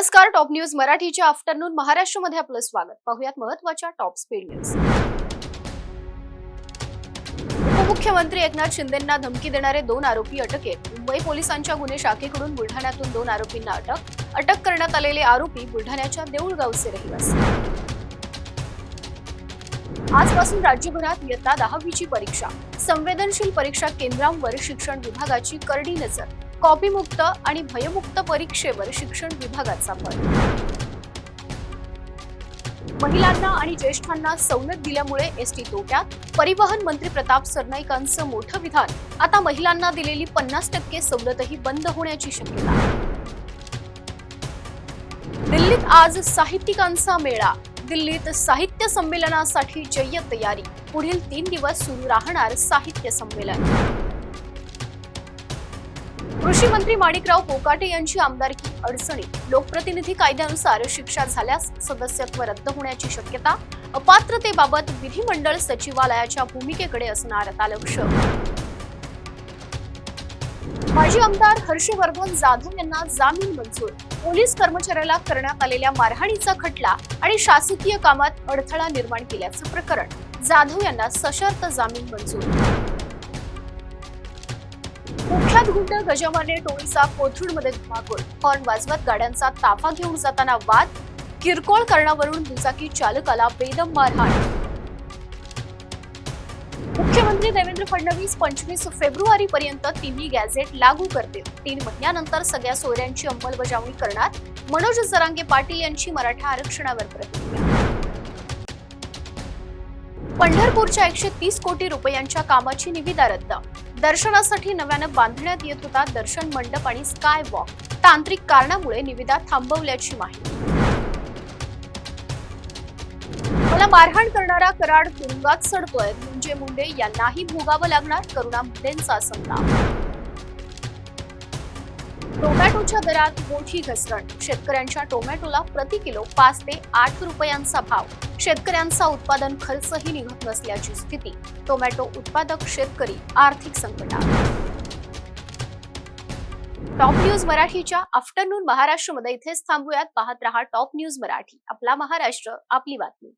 नमस्कार, top news मराठीच्या afternoon महाराष्ट्रमध्ये आपलं स्वागत. पाहुयात महत्त्वाच्या टॉप स्पीड न्यूज. उपमुख्यमंत्री एकनाथ शिंदेंना धमकी देणारे 2 आरोपी अटकेत. मुंबई पोलिसांच्या गुन्हे शाखेकडून बुलढाण्यातून 2 आरोपींना अटक करण्यात आलेले आरोपी बुलढाण्याच्या देऊळगावचे रहिवासी. आजपासून राज्यभरात इयत्ता 10वीची परीक्षा. संवेदनशील परीक्षा केंद्रांवर शिक्षण विभागाची करडी नजर. कॉपीमुक्त आणि भयमुक्त परीक्षेवर शिक्षण विभागाचा भर. महिलांना आणि ज्येष्ठांना सवलत दिल्यामुळे एसटी तोट्यात. परिवहन मंत्री प्रताप सरनाईकांचं मोठं विधान. आता महिलांना दिलेली 50% सवलतही बंद होण्याची शक्यता. दिल्लीत आज साहित्यिकांचा मेळा. दिल्लीत साहित्य संमेलनासाठी जय्यत तयारी. पुढील 3 दिवस सुरू राहणार साहित्य संमेलन. कृषी मंत्री माणिकराव कोकाटे यांची आमदारकी अडचणीत. लोकप्रतिनिधी कायद्यानुसार शिक्षा झाल्यास सदस्यत्व रद्द होण्याची शक्यता. अपात्रतेबाबत विधिमंडळ सचिवालयाच्या भूमिकेकडे असणार आता लक्ष. माजी आमदार हर्षवर्धन जाधव यांना जामीन मंजूर. पोलीस कर्मचाऱ्याला करण्यात आलेल्या मारहाणीचा खटला आणि शासकीय कामात अडथळा निर्माण केल्याचं प्रकरण. जाधव यांना सशर्त जामीन मंजूर. कुख्यात गुंड गजामाने टोळीचा कोथरूडमध्ये धुमाकूळ. हॉर्न वाजवत गाड्यांचा ताफा घेऊन जाताना वाद. किरकोळ कारणावरून दुचाकी चालकाला बेदम मारहाण. मुख्यमंत्री देवेंद्र फडणवीस 25 फेब्रुवारीपर्यंत तिन्ही गॅझेट लागू करतील. 3 महिन्यानंतर सगळ्या सोयऱ्यांची अंमलबजावणी करणार. मनोज जरांगे पाटील यांची मराठा आरक्षणावर प्रतिक्रिया. पंढरपूरच्या 130 कोटी रुपयांच्या कामाची निविदा रद्द. दर्शनासाठी नव्यानं बांधण्यात येत होता दर्शन मंडप आणि स्काय वॉक. तांत्रिक कारणामुळे निविदा थांबवल्याची माहिती. मला मारहाण करणारा कराड तुरुंगात सडतोय. धनंजय मुंडे यांनाही भोगावं लागणार. करुणा मुंडेंचा संताप. टोमॅटोच्या दरात मोठी घसरण. शेतकऱ्यांच्या टोमॅटोला प्रति किलो 5 ते 8 रुपयांचा भाव. शेतकऱ्यांचा उत्पादन खर्चही निघत नसल्याची स्थिती. टोमॅटो उत्पादक शेतकरी आर्थिक संकटात. टॉप न्यूज मराठीच्या आफ्टरनून महाराष्ट्रमध्ये इथेच थांबूयात. पाहत रहा टॉप न्यूज मराठी. आपला महाराष्ट्र, आपली बातमी.